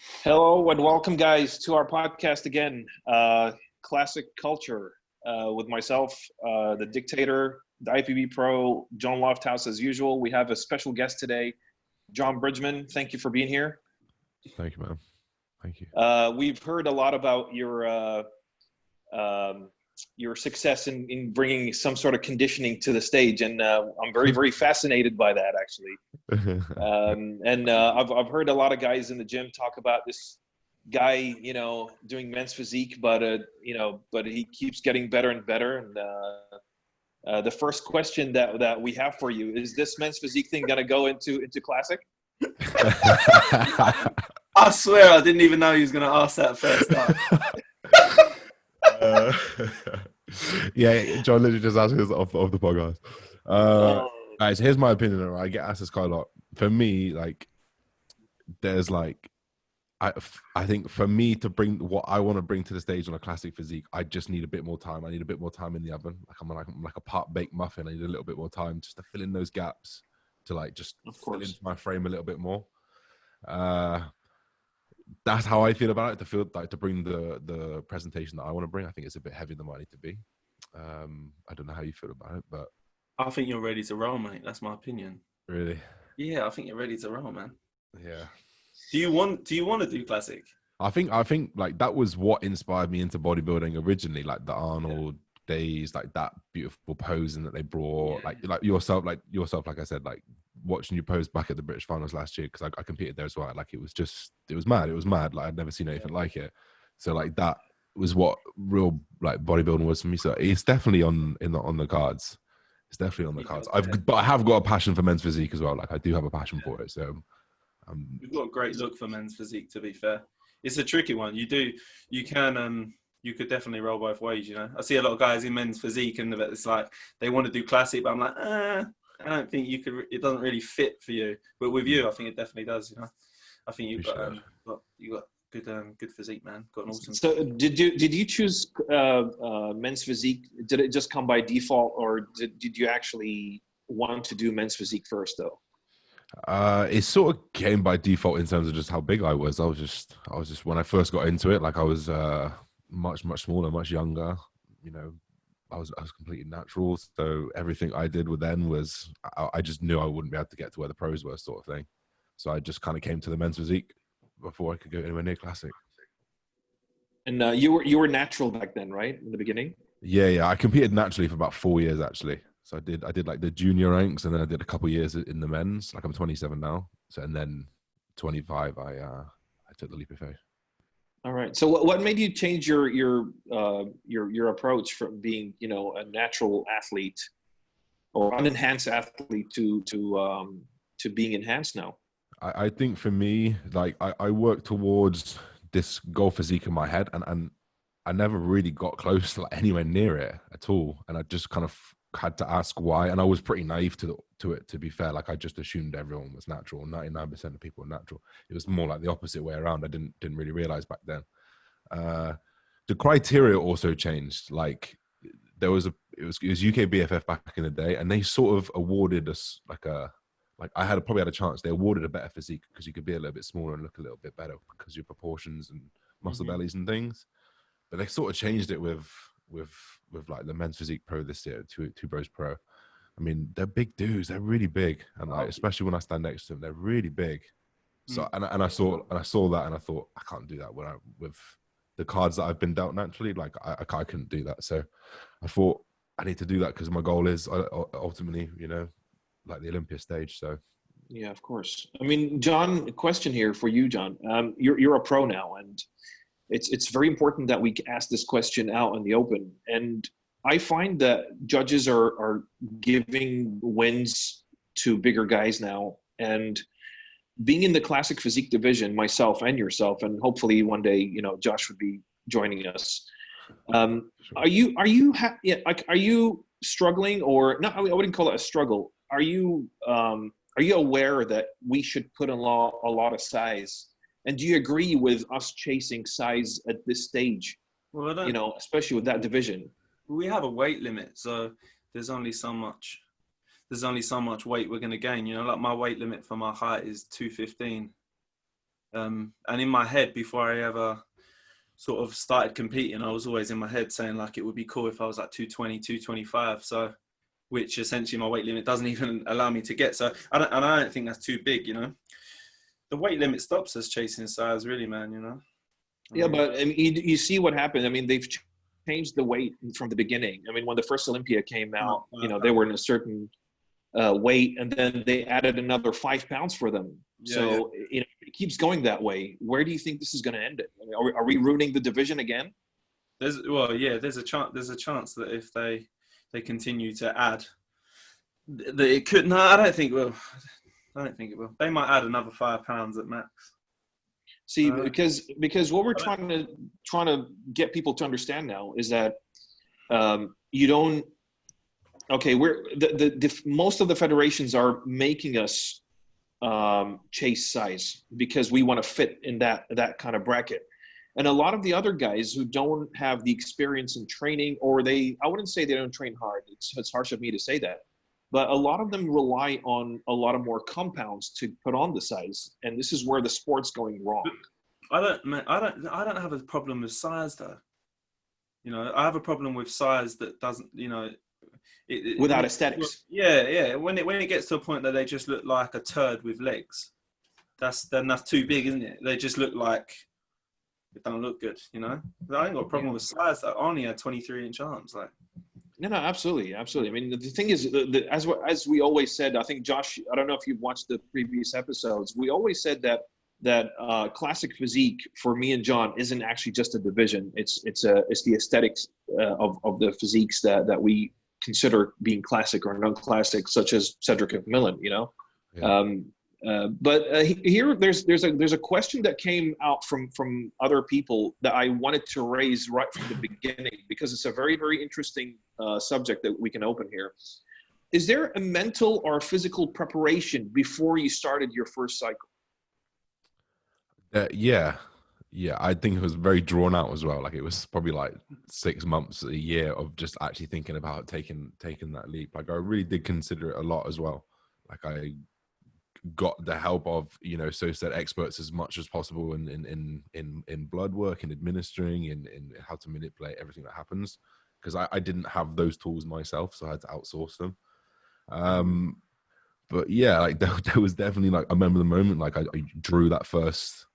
Hello and welcome, guys, to our podcast again. Classic Culture with myself, the Dictator, the IPB Pro, John Lofthouse. As usual, we have a special guest today, John Bridgman. Thank you for being here. Thank you, man. Thank you. We've heard a lot about your success in bringing some sort of conditioning to the stage, and I'm very, very fascinated by that, actually. I've heard a lot of guys in the gym talk about this guy, doing men's physique, but he keeps getting better and better. And the first question that we have for you is: this men's physique thing gonna go into classic? I swear I didn't even know he was going to ask that first time. Yeah, John literally just asked us off the podcast. Right, so here's my opinion. Right? I get asked this quite a lot. For me, there's I think for me to bring what I want to bring to the stage on a classic physique, I just need a bit more time. I need a bit more time in the oven. I'm like a part baked muffin. I need a little bit more time just to fill in those gaps, to just fill into my frame a little bit more. That's how I feel about it. To bring the presentation that I want to bring. I think it's a bit heavier than what I need to be. I don't know how you feel about it, but I think you're ready to roll, mate. That's my opinion. Really? Yeah, I think you're ready to roll, man. Yeah. Do you want to do classic? I think that was what inspired me into bodybuilding originally, like the Arnold days, like that beautiful posing that they brought, like yourself, like I said, like watching you pose back at the British finals last year, because I competed there as well. Like it was mad. Like I'd never seen anything like it. So like that was what real like bodybuilding was for me. So it's definitely on the cards. It's definitely on the cards. But I have got a passion for men's physique as well. Like I do have a passion for it. So you've got a great look for men's physique, to be fair. It's a tricky one. You could definitely roll both ways, I see a lot of guys in men's physique and it's like they want to do classic, but I'm like, I don't think you could. It doesn't really fit for you. But with you, I think it definitely does. I think you've got good physique, man. Got an awesome. So did you choose men's physique? Did it just come by default, or did you actually want to do men's physique first, though? It sort of came by default in terms of just how big I was. I was just when I first got into it, like I was much smaller, much younger. I was completely natural. So everything I did with then was I just knew I wouldn't be able to get to where the pros were, sort of thing. So I just kind of came to the men's physique before I could go anywhere near classic. And you were natural back then, right? In the beginning? Yeah. I competed naturally for about 4 years actually. So I did like the junior ranks, and then I did a couple of years in the men's. Like I'm 27 now. So and then 25, I took the leap of faith. All right. So what made you change your approach from being a natural athlete or unenhanced athlete to being enhanced now? I think for me, like I worked towards this goal physique in my head, and I never really got close to anywhere near it at all. And I just kind of had to ask why. And I was pretty naive to it, to be fair. Like I just assumed everyone was natural. 99% of people were natural. It was more like the opposite way around. I didn't really realize back then. The criteria also changed. Like it was UK BFF back in the day, and they sort of awarded us I probably had a chance. They awarded a better physique because you could be a little bit smaller and look a little bit better because of your proportions and muscle bellies and things. But they sort of changed it with like the men's physique pro this year, two bros pro. I mean, they're big dudes. They're really big, and especially when I stand next to them, they're really big. So and I saw that, and I thought I can't do that with the cards that I've been dealt naturally. Like I couldn't do that. So I thought I need to do that because my goal is ultimately, like the Olympia stage. So yeah, of course. I mean, John, a question here for you, John. You're a pro now, and it's very important that we ask this question out in the open. And I find that judges are giving wins to bigger guys now. And being in the classic physique division, myself and yourself, and hopefully one day, Josh would be joining us. Are you struggling, or not? I wouldn't call it a struggle. Are you aware that we should put a lot of size? And do you agree with us chasing size at this stage? Well, especially with that division. We have a weight limit, so there's only so much weight we're going to gain. Like my weight limit for my height is 215. And in my head, before I ever sort of started competing, I was always in my head saying like it would be cool if I was like 220, 225. So, which essentially my weight limit doesn't even allow me to get. So I don't think that's too big, you know. The weight limit stops us chasing size, really, man, you know. Yeah, but I mean, you see what happened. I mean, they've changed the weight from the beginning. I mean, when the first Olympia came out, you know, they were in a certain weight, and then they added another 5 pounds for them. So you know, it keeps going that way. Where do you think this is going to end it? I mean, are we ruining the division again? There's a chance. There's a chance that if they continue to add, that it could. No, I don't think it will. I don't think it will. They might add another 5 pounds at max. See, because what we're trying to get people to understand now is that you don't. Okay, we're most of the federations are making us chase size because we want to fit in that kind of bracket, and a lot of the other guys who don't have the experience in training, or I wouldn't say they don't train hard. It's harsh of me to say that, but a lot of them rely on a lot of more compounds to put on the size, and this is where the sport's going wrong. I don't have a problem with size though. You know, I have a problem with size that doesn't, you know, without aesthetics. Yeah. When it gets to a point that they just look like a turd with legs, that's too big, isn't it? They just look like it don't look good, you know. I ain't got a problem with size. I only had 23-inch arms, like. No, absolutely. I mean, the thing is, as we always said, I think Josh, I don't know if you've watched the previous episodes. We always said that classic physique for me and John isn't actually just a division. It's the aesthetics of the physiques that we consider being classic or non-classic, such as Cedric McMillan, you know. Yeah. But here there's a question that came out from other people that I wanted to raise right from the beginning, because it's a very, very interesting subject that we can open here. Is there a mental or physical preparation before you started your first cycle? Yeah, I think it was very drawn out as well. Like it was probably like 6 months, a year of just actually thinking about taking that leap. Like I really did consider it a lot as well. Like I got the help of, you know, so said experts as much as possible in blood work and administering in how to manipulate everything that happens, because I didn't have those tools myself, so I had to outsource them. But yeah, like there was definitely, like, I remember the moment, like I drew that first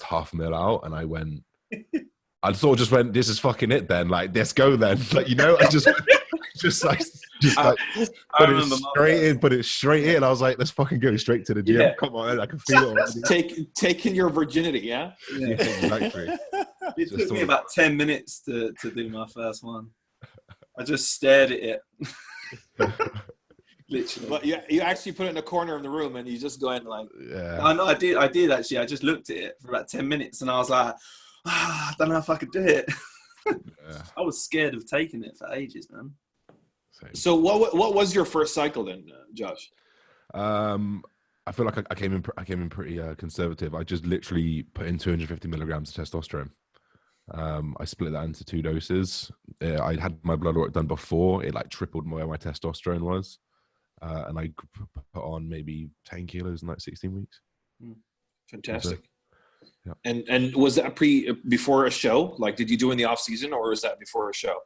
half mil out, and I sort of just went, this is fucking it then, like let's go then, like, you know, I just put it straight in. I was like, let's fucking go straight to the gym. Yeah. Come on, I can feel it already. Taking your virginity, yeah? Yeah, exactly. It took me about 10 minutes to do my first one. I just stared at it. Literally. But you actually put it in a corner of the room and you just go in like, yeah. I know, I did actually. I just looked at it for about 10 minutes and I was like, I don't know if I could do it. Yeah. I was scared of taking it for ages, man. Same. So what was your first cycle then, Josh? I feel like I came in pretty conservative. I just literally put in 250 milligrams of testosterone. I split that into 2 doses. I had my blood work done before. It like tripled where my testosterone was. And I put on maybe 10 kilos in like 16 weeks. Fantastic. So, yeah. And was that before a show? Like, did you do in the off season, or was that before a show?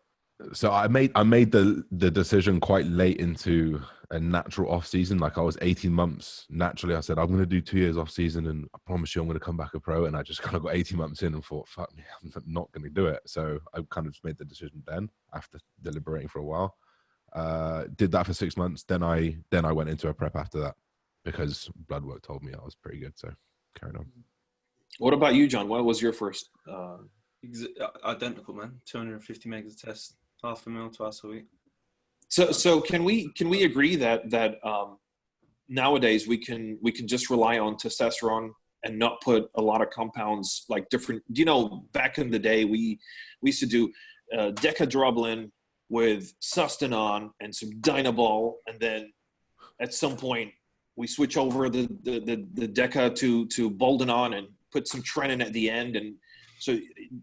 So I made the decision quite late into a natural off season. Like I was 18 months. Naturally, I said, I'm going to do 2 years off season, and I promise you I'm going to come back a pro. And I just kind of got 18 months in and thought, fuck me, I'm not going to do it. So I kind of just made the decision then, after deliberating for a while. Did that for 6 months. Then I went into a prep after that, because blood work told me I was pretty good. So carried on. What about you, John? What was your first? Identical, man. 250 megs of test, half a mil twice a week. So can we agree that nowadays we can just rely on testosterone and not put a lot of compounds, like different, you know, back in the day we used to do decadroblin with Sustanon and some Dynabol, and then at some point we switch over the Deca to Boldenon and put some Trenin at the end. And so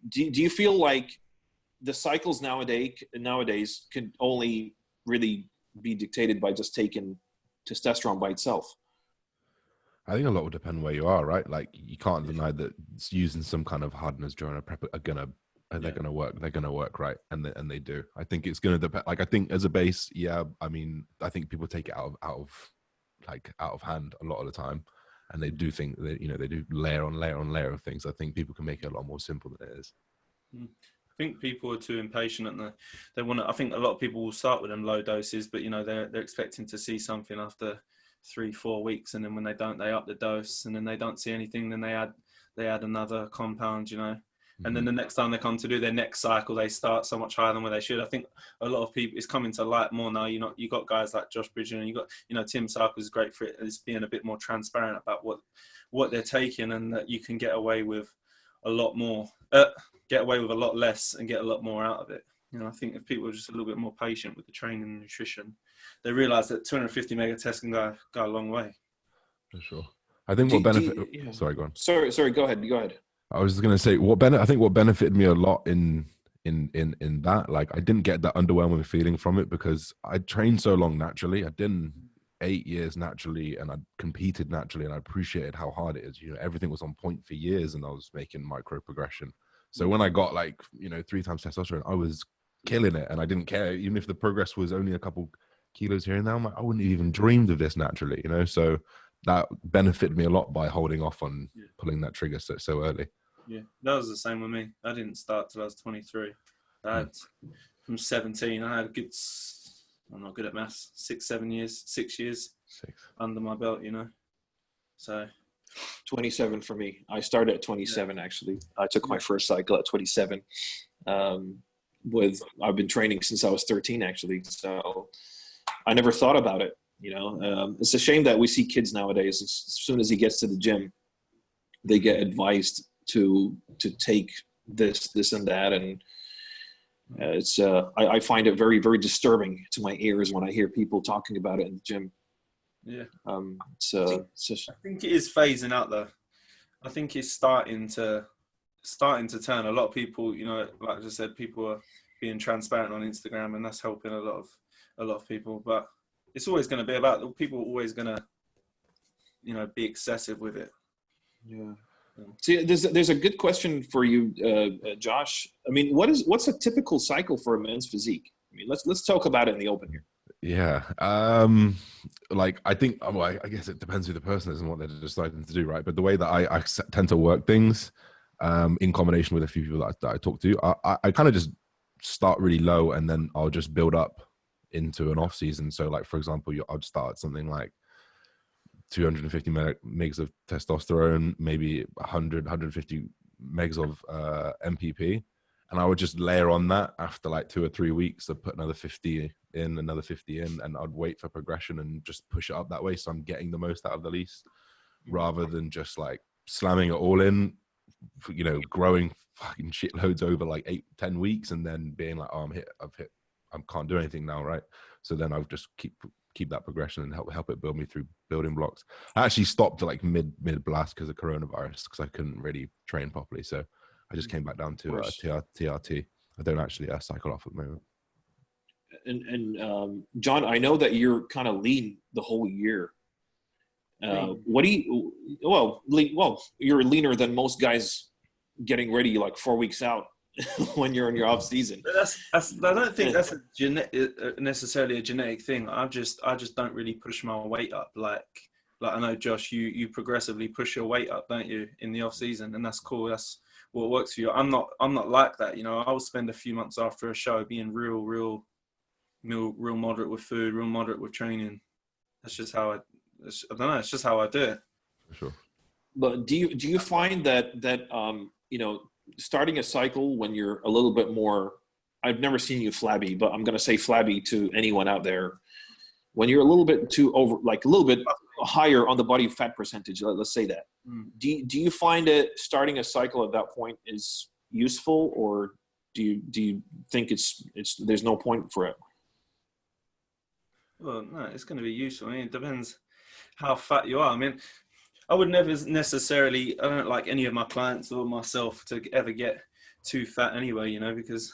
do you feel like the cycles nowadays can only really be dictated by just taking testosterone by itself? I think a lot will depend where you are, right? Like you can't deny that using some kind of hardeners during a prep they're gonna work. They're gonna work, right? And they do. I think it's gonna depend. Like I think as a base, yeah. I mean, I think people take it out of hand a lot of the time, and they do think that they do layer on layer on layer of things. I think people can make it a lot more simple than it is. I think people are too impatient, and they want to. I think a lot of people will start with them low doses, but they're expecting to see something after 3-4 weeks, and then when they don't, they up the dose, and then they don't see anything, then they add another compound, and then the next time they come to do their next cycle, they start so much higher than where they should. I think a lot of people, it's coming to light more now. You got guys like Josh Bridgman, and you got Tim Sarkis is great for it. It's being a bit more transparent about what they're taking, and that you can get away with a lot more, get away with a lot less, and get a lot more out of it. I think if people are just a little bit more patient with the training and nutrition, they realise that 250 mega test can go a long way. For sure. I think what benefit. Sorry, go on. Sorry. Go ahead. I was just gonna say I think what benefited me a lot in that, like I didn't get that underwhelming feeling from it because I trained so long naturally. I did 8 years naturally, and I competed naturally, and I appreciated how hard it is. Everything was on point for years, and I was making micro progression. So when I got 3 times testosterone, I was killing it, and I didn't care even if the progress was only a couple kilos here and there. I'm like, I wouldn't have even dreamed of this naturally, So that benefited me a lot by holding off on pulling that trigger so early. Yeah, that was the same with me. I didn't start till I was 23. I had from 17. I had a good, I'm not good at maths, 6 years under my belt, So 27 for me. I started at 27 actually. I took my first cycle at 27. I've been training since I was 13 actually. So I never thought about it. It's a shame that we see kids nowadays, as soon as he gets to the gym, they get advised to take this and that. And it's I find it very, very disturbing to my ears when I hear people talking about it in the gym. Yeah. I think it is phasing out though. I think it's starting to turn. A lot of people, like I just said, people are being transparent on Instagram, and that's helping a lot of people. But it's always going to be about people. Are always going to, be excessive with it. Yeah. See, there's a good question for you, Josh. I mean, what's a typical cycle for a men's physique? I mean, let's talk about it in the open here. Yeah. I think, I guess it depends who the person is and what they're deciding to do, right? But the way that I tend to work things, in combination with a few people that I talk to, I kind of just start really low, and then I'll just build up into an off season. So for example, I'd start something like 250 megs of testosterone, maybe 150 megs of MPP. And I would just layer on that after 2 or 3 weeks. I'd put another 50 in, another 50 in, and I'd wait for progression and just push it up that way. So I'm getting the most out of the least, rather than just slamming it all in, growing fucking shitloads over 8-10 weeks and then being like, oh, I've hit, I can't do anything now, right? So then I'll just keep that progression and help it build me through building blocks. I actually stopped at mid blast because of coronavirus, because I couldn't really train properly. So I just came back down to TRT. I don't actually cycle off at the moment. And John, I know that you're kind of lean the whole year. What do you? Well, you're leaner than most guys getting ready 4 weeks out when you're in your off season. I don't think that's necessarily a genetic thing. I just don't really push my weight up like I know, Josh, you progressively push your weight up, don't you, in the off season, and that's cool. That's what works for you. I'm not like that. I will spend a few months after a show being real moderate with food, real moderate with training. That's just how I don't know. It's just how I do it. For sure. But do you find that starting a cycle when you're a little bit more, I've never seen you flabby, but I'm going to say flabby to anyone out there. When you're a little bit too over, a little bit higher on the body fat percentage, let's say that. Do you find that starting a cycle at that point is useful, or do you think it's there's no point for it? Well, no, it's going to be useful. I mean, it depends how fat you are. I mean, I would never necessarily, I don't like any of my clients or myself to ever get too fat anyway, because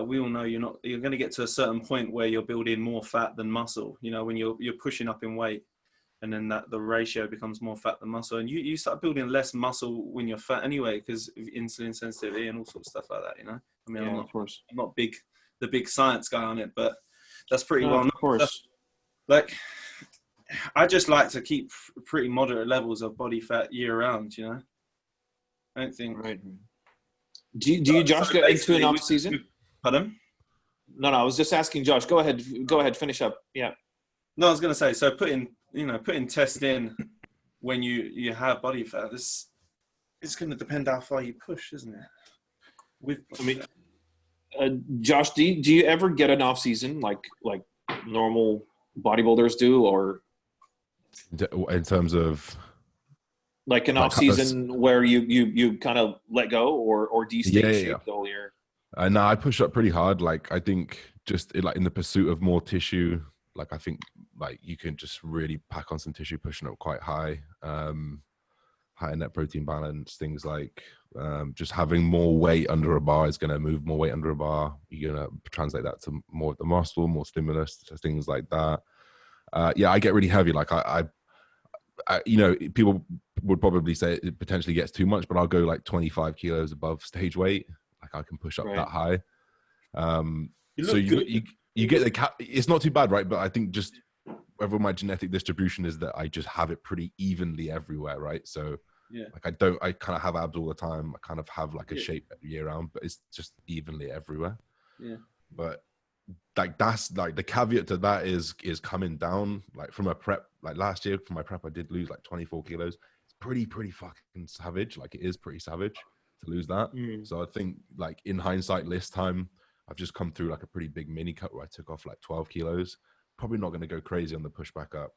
we all know you're going to get to a certain point where you're building more fat than muscle, when you're pushing up in weight. and then that the ratio becomes more fat than muscle, and you start building less muscle when you're fat anyway, because of insulin sensitivity and all sorts of stuff like that. I mean, Yeah, of course. I'm not the big science guy on it, but that's pretty well known. Of course. Like, I just like to keep pretty moderate levels of body fat year round. I don't think. Right. Do you Josh, get into an off season? Pardon? No, I was just asking Josh. Go ahead. Finish up. Yeah. No, I was going to say, so putting tests in when you have body fat, it's going to depend how far you push, isn't it? Josh, do you ever get an off season like normal bodybuilders do, or in terms of like an off season where you kind of let go, or do you stay in shape the whole year? No, I push up pretty hard. Like, I think just in the pursuit of more tissue, like I think like you can just really pack on some tissue pushing up quite high, higher net protein balance, things like just having more weight under a bar is going to move more weight under a bar. You're going to translate that to more of the muscle, more stimulus, things like that. I get really heavy. Like I people would probably say it potentially gets too much, but I'll go like 25 kilos above stage weight. Like I can push up that high. You get it's not too bad, right? But I think just whether my genetic distribution is that I just have it pretty evenly everywhere, right? So like I kind of have abs all the time. I kind of have like a shape year round, but it's just evenly everywhere. Yeah. But like that's like the caveat to that is coming down. Like from a prep, like last year for my prep, I did lose like 24 kilos. It's pretty fucking savage. Like it is pretty savage to lose that. So I think like in hindsight, this time I've just come through like a pretty big mini cut where I took off like 12 kilos. Probably not going to go crazy on the push back up,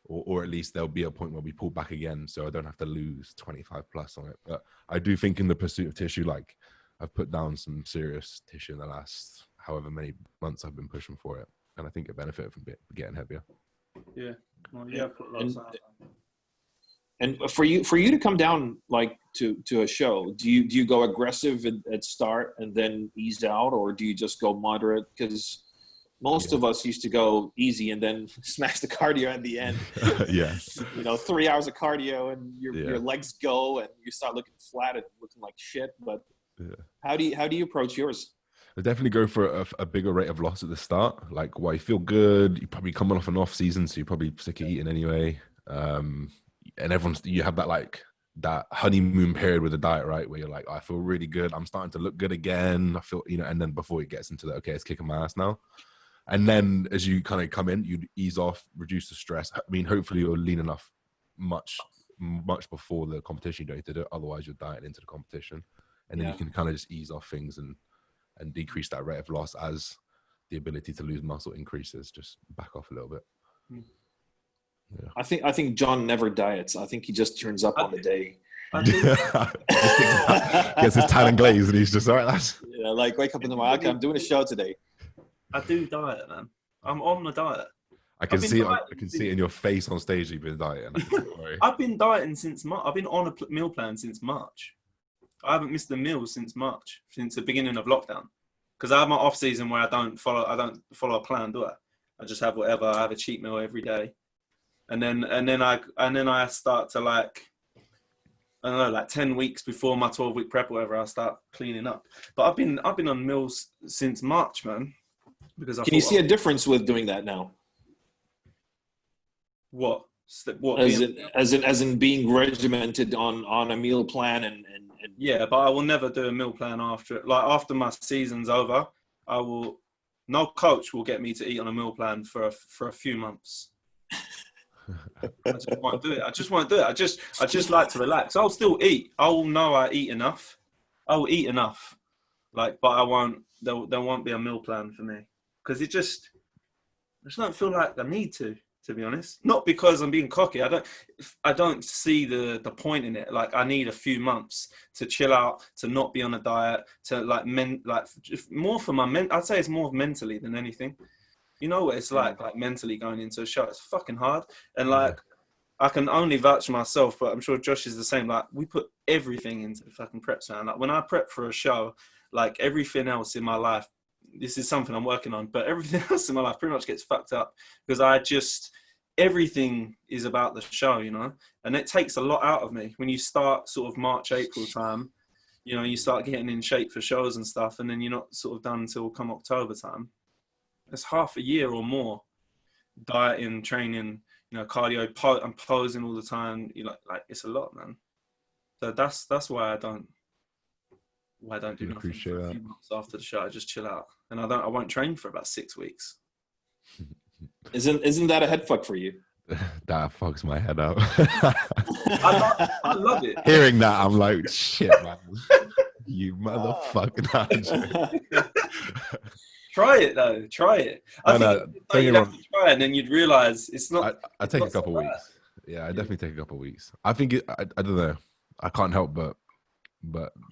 or at least there'll be a point where we pull back again, so I don't have to lose 25 plus on it. But I do think in the pursuit of tissue, like I've put down some serious tissue in the last however many months I've been pushing for it, and I think it benefited from getting heavier. Yeah, well, yeah. And for you to come down like to a show, do you go aggressive at start and then ease out, or do you just go moderate? Because most of us used to go easy and then smash the cardio at the end. 3 hours of cardio and your legs go and you start looking flat and looking like shit. But how do you approach yours? I definitely go for a bigger rate of loss at the start. Like, you feel good. You're probably coming off an off season, so you're probably sick of eating anyway. And you have that like that honeymoon period with the diet, right? Where you're like, I feel really good. I'm starting to look good again. I feel, and then before it gets into the, okay, it's kicking my ass now. And then as you kind of come in, you ease off, reduce the stress. I mean, hopefully you're lean enough much before the competition. You don't need to do it. Otherwise you're dieting into the competition. And then you can kind of just ease off things and decrease that rate of loss as the ability to lose muscle increases. Just back off a little bit. Yeah. I think John never diets. I think he just turns up on the day. Gets his tan and glaze and he's just, all right, lads. Yeah, like wake up in the morning, okay, I'm doing a show today. I do diet, man. I'm on the diet. I can see it in your face on stage. You've been dieting. I've been dieting since March. I've been on a meal plan since March. I haven't missed a meal since March, since the beginning of lockdown. Because I have my off season where I don't follow a plan, do I? I just have whatever. I have a cheat meal every day, and then I start to like, I don't know, like 10 weeks before my 12-week prep or whatever, I start cleaning up. But I've been on meals since March, man. Because can you see a difference with doing that now? What? As in being regimented on a meal plan and yeah, but I will never do a meal plan after my season's over. No coach will get me to eat on a meal plan for a few months. I just won't do it. I just like to relax. I'll still eat. I will know I eat enough. I will eat enough. But I won't. There won't be a meal plan for me because I just don't feel like I need to be honest. Not because I'm being cocky. I don't see the point in it. Like I need a few months to chill out, to not be on a diet, to more for my I'd say it's more mentally than anything. You know what it's like mentally going into a show. It's fucking hard. And I can only vouch for myself, but I'm sure Josh is the same. Like we put everything into the fucking preps, man. Like when I prep for a show, like everything else in my life, this is something I'm working on, but everything else in my life pretty much gets fucked up because I just everything is about the show, you know, and it takes a lot out of me when you start sort of March, April time, you know, you start getting in shape for shows and stuff, and then you're not sort of done until come October time. It's half a year or more dieting, training, you know, cardio, and posing all the time. You know, like it's a lot, man. So that's why I don't do nothing for a few months after the show. I just chill out, and I won't train for about 6 weeks. Isn't that a head fuck for you? That fucks my head up. I love it. Hearing that, I'm like, shit, man. You motherfucker. Try it though. Try it. I think you'd have to try it, and then you'd realize it's not. I take a couple weeks. Yeah, I definitely take a couple weeks. I think I don't know. I can't help but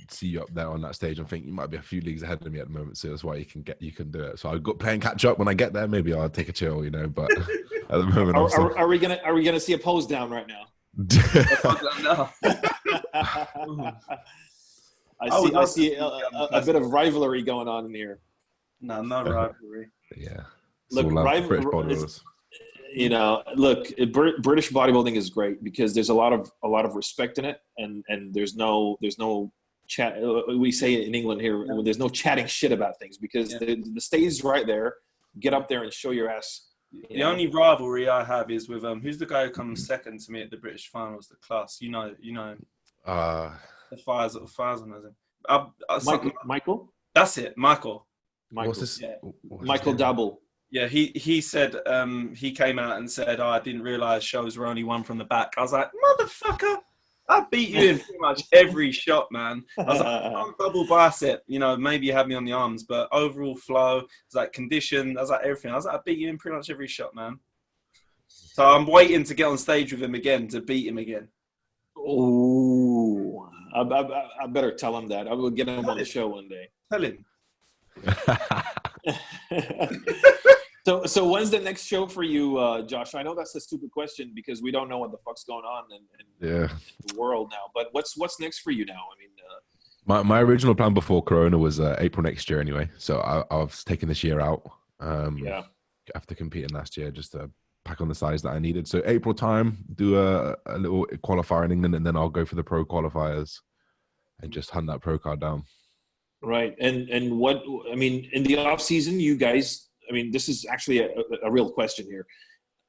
see you up there on that stage and think you might be a few leagues ahead of me at the moment, so that's why you can do it. So I've got playing catch up when I get there. Maybe I'll take a chill, you know. But at the moment, are we gonna see a pose down right now? I see a bit of rivalry going on in here. No rivalry. Yeah. Look, rivalry. You know, look, British bodybuilding is great because there's a lot of respect in it, and there's no chat. We say it in England here, there's no chatting shit about things because the stage right there. Get up there and show your ass. The only rivalry I have is with who's the guy who comes second to me at the British finals, the class. You know. The fires on us. Michael. That's it, Michael. What's this? Yeah. Michael Double. Yeah, he said he came out and said, "Oh, I didn't realize shows were only one from the back." I was like, "Motherfucker, I beat you in pretty much every shot, man." I was like, "I'm double bicep, you know, maybe you had me on the arms, but overall flow, it's like condition, I was like everything. I was like, I beat you in pretty much every shot, man." So I'm waiting to get on stage with him again to beat him again. Oh, I better tell him that. I will get him on the show one day. Tell him. So when's the next show for you, Josh? I know that's a stupid question because we don't know what the fuck's going on in the world now. But what's next for you now? I mean, my original plan before Corona was April next year anyway. So I was taking this year out. After competing last year, just to pack on the size that I needed. So April time, do a little qualifier in England, and then I'll go for the pro qualifiers and just hunt that pro card down. Right. And what, I mean, in the off season, you guys, I mean, this is actually a real question here.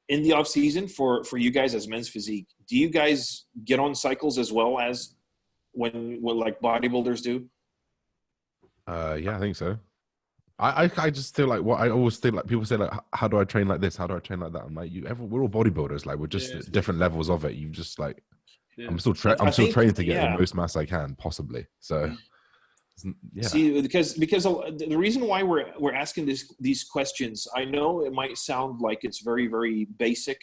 In the off season for you guys as men's physique, do you guys get on cycles as well as when like bodybuilders do? Yeah, I think so. I just feel like what I always think, like people say like, how do I train like this? How do I train like that? I'm like, we're all bodybuilders. Like we're just different levels of it. You just like, I'm still training to get the most mass I can possibly. So. Yeah. See, because the reason why we're asking these questions, I know it might sound like it's very, very basic.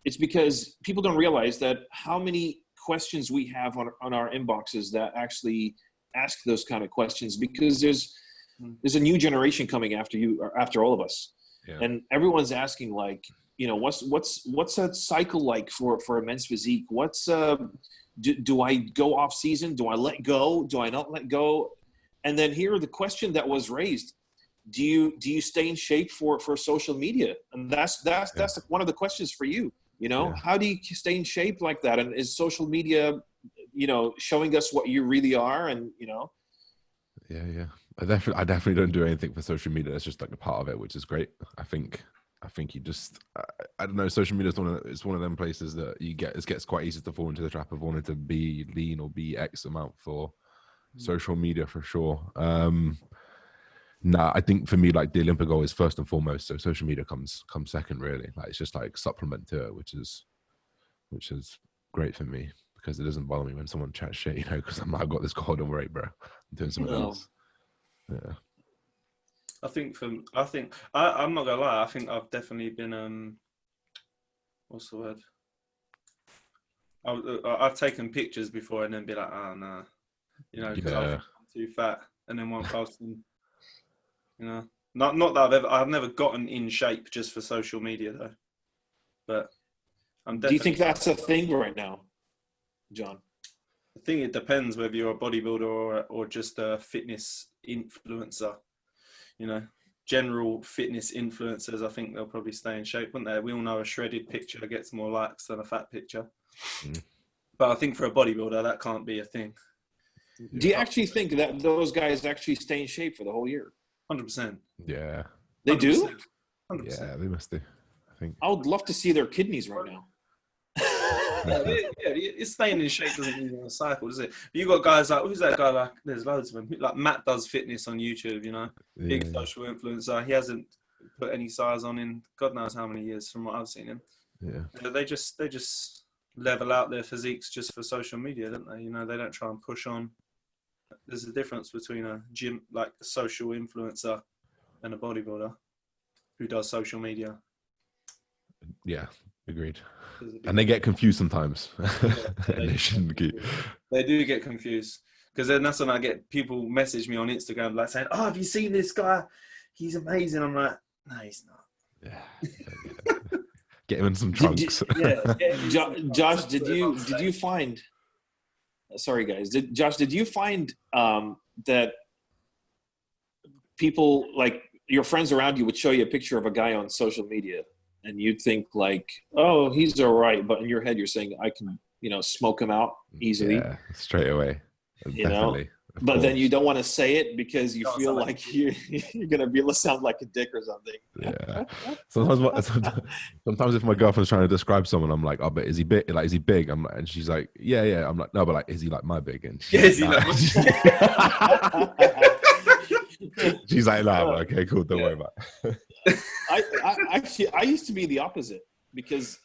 It's because people don't realize that how many questions we have on our inboxes that actually ask those kind of questions, because there's a new generation coming after you, or after all of us, and everyone's asking like, you know, what's a cycle like for a men's physique? What's do I go off season? Do I let go? Do I not let go? And then here, the question that was raised: do you stay in shape for social media? And that's one of the questions for you. You know, how do you stay in shape like that? And is social media, you know, showing us what you really are? And you know, I definitely don't do anything for social media. That's just like a part of it, which is great. I think you just I don't know. Social media is one of them places that it gets quite easy to fall into the trap of wanting to be lean or be X amount for social media for sure. I think for me, like the Olympic goal is first and foremost. So social media comes second, really. Like it's just like supplement to it, which is great for me because it doesn't bother me when someone chats shit, you know, because I've got this goal, don't worry, bro. I'm doing something else. Yeah. I'm not gonna lie. I think I've definitely been what's the word? I've taken pictures before and then be like, oh no. You know, because I'm too fat, and then one posting, you know, not that I've never gotten in shape just for social media though, but I'm definitely. Do you think that's a thing right now, John? I think it depends whether you're a bodybuilder or just a fitness influencer, you know. general fitness influencers, I think they'll probably stay in shape, wouldn't they? We all know a shredded picture gets more likes than a fat picture. But I think for a bodybuilder, that can't be a thing. Do you actually think that those guys actually stay in shape for the whole year? 100%. Yeah. They 100%. do? 100%. Yeah, they must do. I think. I would love to see their kidneys right now. It's staying in shape doesn't mean you're on a cycle, does it? But you got guys like, who's that guy? Like, there's loads of them. Like Matt does fitness on YouTube, you know, big social influencer. He hasn't put any size on in God knows how many years from what I've seen him. Yeah. They just level out their physiques just for social media, don't they? You know, they don't try and push on. There's a difference between a gym, like a social influencer, and a bodybuilder who does social media. Yeah, agreed. And they get confused sometimes. They shouldn't get. They do get confused, because then that's when I get people message me on Instagram like saying, "Oh, have you seen this guy? He's amazing." I'm like, "No, he's not." Yeah. Get him in some trunks. Josh, did you find? Sorry, guys. Josh, did you find that people, like your friends around you, would show you a picture of a guy on social media, and you'd think like, "Oh, he's all right," but in your head you're saying, "I can, smoke him out easily." Yeah, straight away. Definitely. But then you don't want to say it because you feel like you're gonna be able to sound like a dick or something. Yeah. Sometimes if my girlfriend's trying to describe someone, I'm like, "Oh, but is he big? Like, is he big?" I'm like, and she's like, "Yeah." I'm like, "No, but like, is he like my big?" And she's she's like, "No." Like, okay, cool. Don't worry about it. I used to be the opposite, because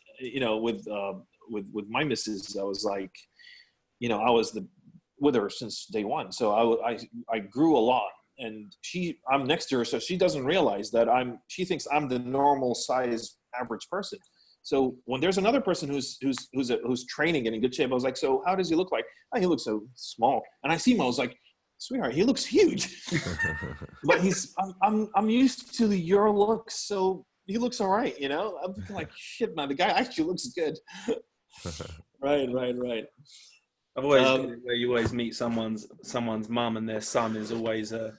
with my missus, I was like, I was with her since day one, so I grew a lot, and I'm next to her, so she doesn't realize that she thinks I'm the normal size average person. So when there's another person who's training and in good shape, I was like, "So how does he look like?" "Oh, he looks so small." And I see him, I was like, "Sweetheart, he looks huge." But I'm used to your look, so he looks all right, I'm thinking like, shit, man, the guy actually looks good. Right. I've always where you always meet someone's mum, and their son is always a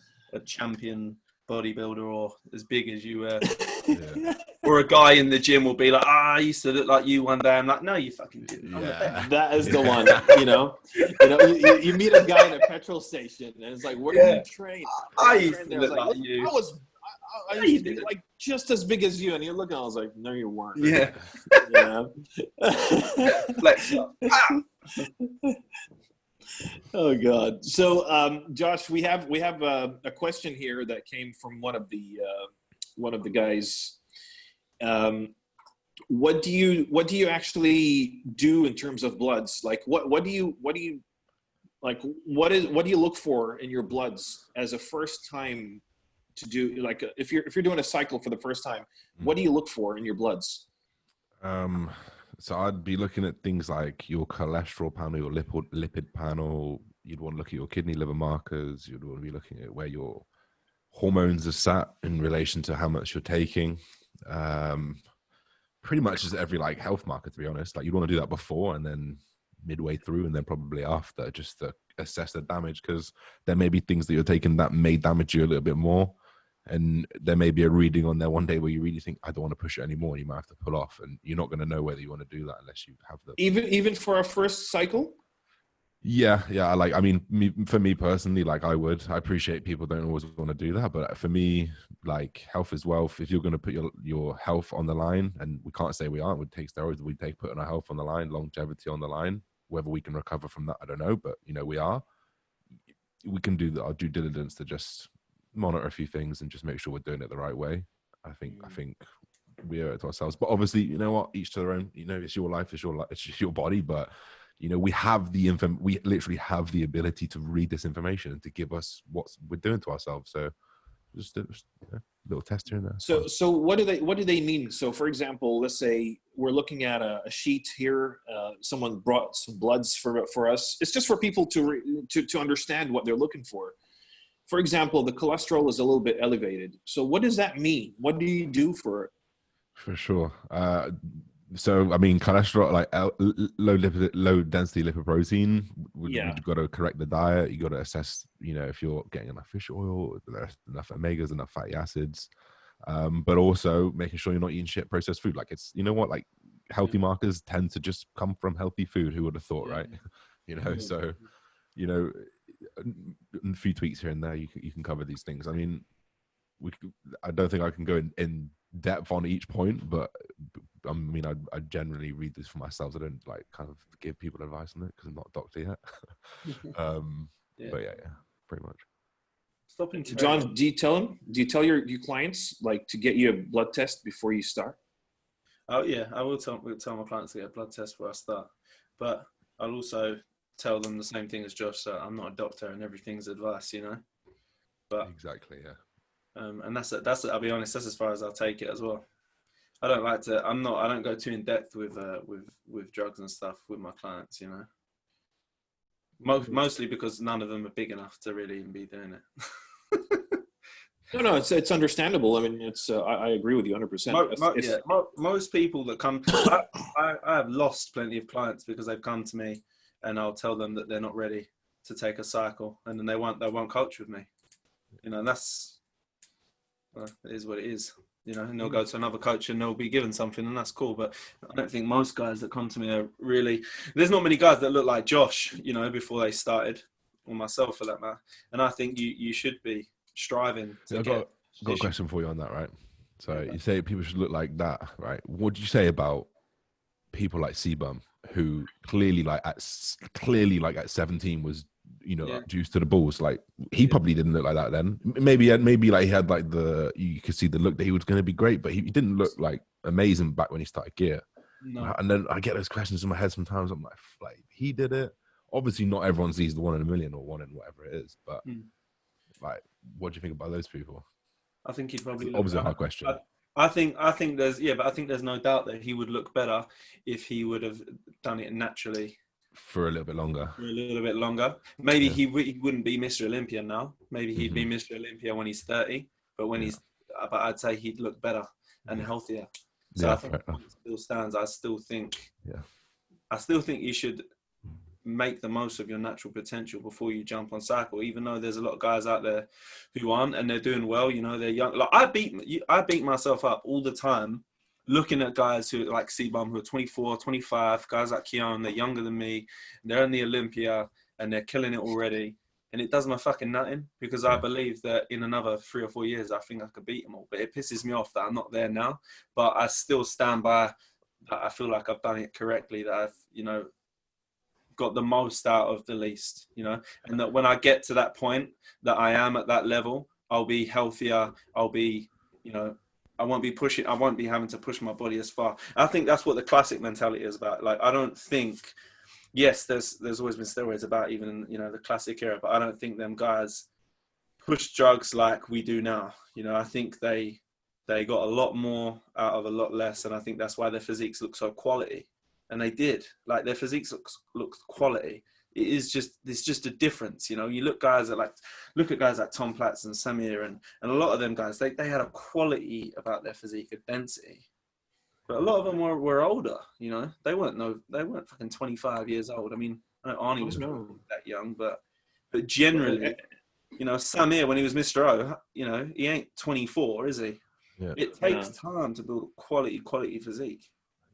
champion bodybuilder or as big as you were. Yeah. Or a guy in the gym will be like, "I used to look like you one day." I'm like, "No, you fucking didn't." Yeah. That is the one. You meet a guy at a petrol station, and it's like, "Where do you train?" I used to look like you. I used to be like just as big as you, and you're looking. I was like, "No, you weren't." Yeah. Flex up. Oh God. So, Josh, we have a question here that came from one of the guys. What do you actually do in terms of bloods? Like, what do you like? What do you look for in your bloods as a first time to do? Like, if you're doing a cycle for the first time, what do you look for in your bloods? So I'd be looking at things like your cholesterol panel, your lipid panel. You'd want to look at your kidney liver markers. You'd want to be looking at where your hormones are sat in relation to how much you're taking. Pretty much just every like health marker, to be honest. Like, you'd want to do that before and then midway through and then probably after, just to assess the damage, because there may be things that you're taking that may damage you a little bit more. And there may be a reading on there one day where you really think, "I don't want to push it anymore." You might have to pull off, and you're not going to know whether you want to do that unless you have the even for a first cycle. Yeah. For me personally, like, I appreciate people don't always want to do that, but for me, like, health is wealth. If you're going to put your health on the line, and we can't say we aren't, we take steroids, we take putting our health on the line, longevity on the line. Whether we can recover from that, I don't know, but we are. We can do our due diligence to just monitor a few things and just make sure we're doing it the right way. I think we owe it to ourselves, but obviously, each to their own. It's your life, it's your body, but we have we literally have the ability to read this information and to give us what we're doing to ourselves. So just a little test here and there. So what do they mean? So, for example, let's say we're looking at a sheet here. Someone brought some bloods for us. It's just for people to understand what they're looking for. For example, the cholesterol is a little bit elevated. So what does that mean? What do you do for it? For sure. So I mean, cholesterol, like low density lipoprotein, Yeah. you've got to correct the diet. You got to assess, you know, if you're getting enough fish oil, there's enough omegas, enough fatty acids, but also making sure you're not eating shit processed food. Like it's, you know what, like healthy markers tend to just come from healthy food. Who would have thought, right? You know, so you know, a few tweaks here and there, you can cover these things. I mean, I don't think I can go in depth on each point, but I mean, I generally read this for myself. I don't like kind of give people advice on it because I'm not a doctor yet. But yeah, pretty much. Stopping John, do you tell your clients like to get you a blood test before you start? Oh yeah, I will tell my clients to get a blood test before I start, but I'll also tell them the same thing as Josh. So I'm not a doctor, and everything's advice, you know. But exactly, yeah. And that's I'll be honest, that's as far as I'll take it as well. I don't like to. I don't go too in depth with drugs and stuff with my clients, you know. Mostly because none of them are big enough to really even be doing it. No, it's understandable. I mean, it's I agree with you 100%. Most people that come, I have lost plenty of clients because they've come to me, and I'll tell them that they're not ready to take a cycle, and then they won't coach with me, you know. And that's it is what it is, you know. And they'll go to another coach and they'll be given something, and that's cool. But I don't think most guys that come to me are really. There's not many guys that look like Josh, you know, before they started, or myself for that matter. And I think you should be striving to I've got a question for you on that, right? So you say people should look like that, right? What did you say about people like Sebum, who clearly at 17 was, you know, like juiced to the balls? Like he probably didn't look like that then. Maybe like he had like you could see the look that he was going to be great, but he didn't look like amazing back when he started gear. No. And then I get those questions in my head sometimes. I'm like he did it. Obviously, not everyone sees the 1 in a million or 1 in whatever it is, but like, what do you think about those people? I think he'd probably obviously a hard question. I think there's no doubt that he would look better if he would have done it naturally for a little bit longer. Maybe he wouldn't be Mr. Olympia now. Maybe he'd be Mr. Olympia when he's 30, but but I'd say he'd look better and healthier. So I think it still stands. I still think you should make the most of your natural potential before you jump on cycle, even though there's a lot of guys out there who aren't, and they're doing well, you know, they're young. Like I beat myself up all the time looking at guys who like Sebum, who are 24, 25, guys like Keon, they're younger than me, they're in the Olympia and they're killing it already, and it does my fucking nothing, because I believe that in another 3 or 4 years I think I could beat them all. But it pisses me off that I'm not there now, but I still stand by that. I feel like I've done it correctly, that I've, you know, got the most out of the least, you know, and that when I get to that point that I am at that level, I'll be healthier. I'll be, you know, I won't be having to push my body as far. I think that's what the classic mentality is about. Like, I don't think, yes, there's always been steroids about, even, you know, the classic era, but I don't think them guys push drugs like we do now. You know, I think they got a lot more out of a lot less, and I think that's why their physiques look so quality. And they did, like, their physiques looks quality. It's just a difference, you know. You look at guys like Tom Platz and Samir and a lot of them guys, they had a quality about their physique, a density. But a lot of them were older, you know. They weren't fucking 25 years old. I mean, I know Arnie was that young, but generally, you know, Samir, when he was Mr. O, you know, he ain't 24, is he? Yeah. It takes time to build quality physique.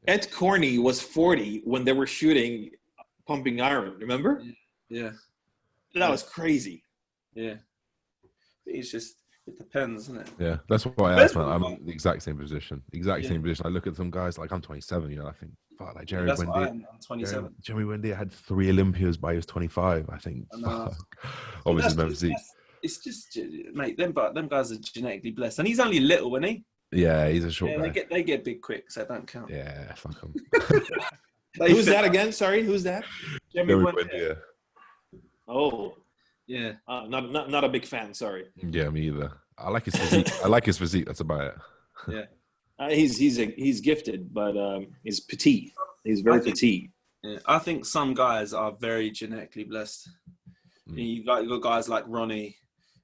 Ed Corney was 40 when they were shooting Pumping Iron, remember? Yeah. That was crazy. Yeah. It's just, it depends, isn't it? Yeah, that's why I asked, man. I'm in the exact same position. I look at some guys, like I'm 27, you know, I think, fuck, like Jerry Wendy. I'm 27. Jeremy Wendy had 3 Olympias by he was 25, I think. Obviously, no physique. It's just, mate, them guys are genetically blessed. And he's only little, isn't he? Yeah, he's a short guy. They get big quick, so it don't count. Yeah, fuck him. Who's that again? Sorry, who's that? Jeremy Wendy. Oh, yeah. Not a big fan. Sorry. Yeah, me either. I like his physique. That's about it. Yeah. He's gifted, but he's petite. He's very petite. Yeah, I think some guys are very genetically blessed. You got guys like Ronnie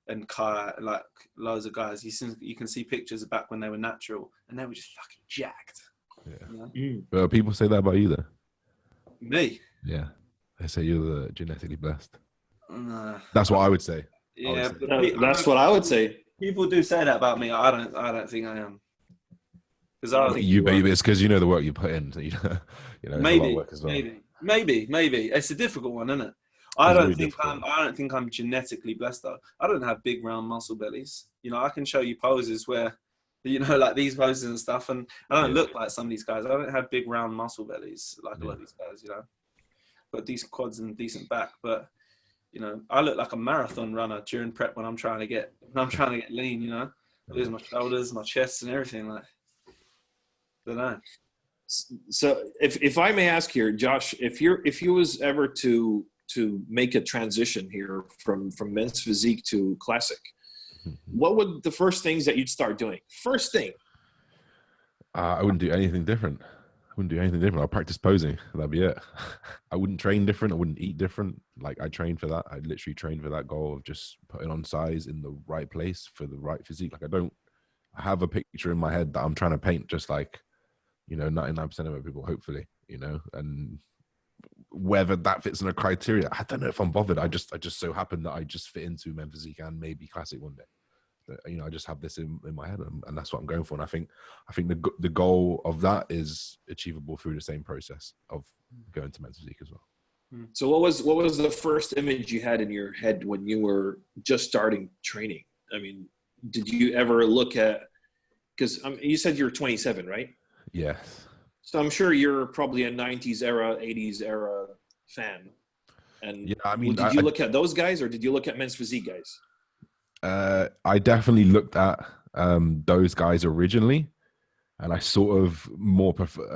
and Kai, like loads of guys. You can see pictures of back when they were natural, and they were just fucking jacked. Yeah. You know? Well, people say that about you, though. Me? Yeah, they say you're the genetically blessed. Nah. That's what I would say. Yeah, say. but That's what I would say. people do say that about me. I don't think I am. Because I I don't think You, you are. but it's because you know the work you put in. So it's a lot of work as well. maybe it's a difficult one, isn't it? It's really difficult. I don't think I'm genetically blessed though. I don't have big round muscle bellies. You know, I can show you poses where, you know, like these poses and stuff, and I don't look like some of these guys. I don't have big round muscle bellies like a lot of these guys. You know, got decent quads and decent back, but you know, I look like a marathon runner during prep when I'm trying to get lean. You know, I lose my shoulders, my chest, and everything. Like, I don't know. So if I may ask here, Josh, if you was ever to make a transition here from men's physique to classic, what would the first things that you'd start doing? First thing. I wouldn't do anything different. I'll practice posing. That'd be it. I wouldn't train different. I wouldn't eat different. Like I trained for that. I literally trained for that goal of just putting on size in the right place for the right physique. Like I have a picture in my head that I'm trying to paint just like, you know, 99% of people, hopefully, you know, and whether that fits in a criteria, I don't know if I'm bothered. I just so happen that I just fit into men's physique and maybe classic one day. But, you know, I just have this in my head, and that's what I'm going for. And I think the goal of that is achievable through the same process of going to men's physique as well. So what was the first image you had in your head when you were just starting training? I mean, did you ever look at, because you said you're 27, right? Yes. So I'm sure you're probably a 90s era, 80s era fan. And yeah, I mean, did you look at those guys, or did you look at men's physique guys? I definitely looked at those guys originally, and I sort of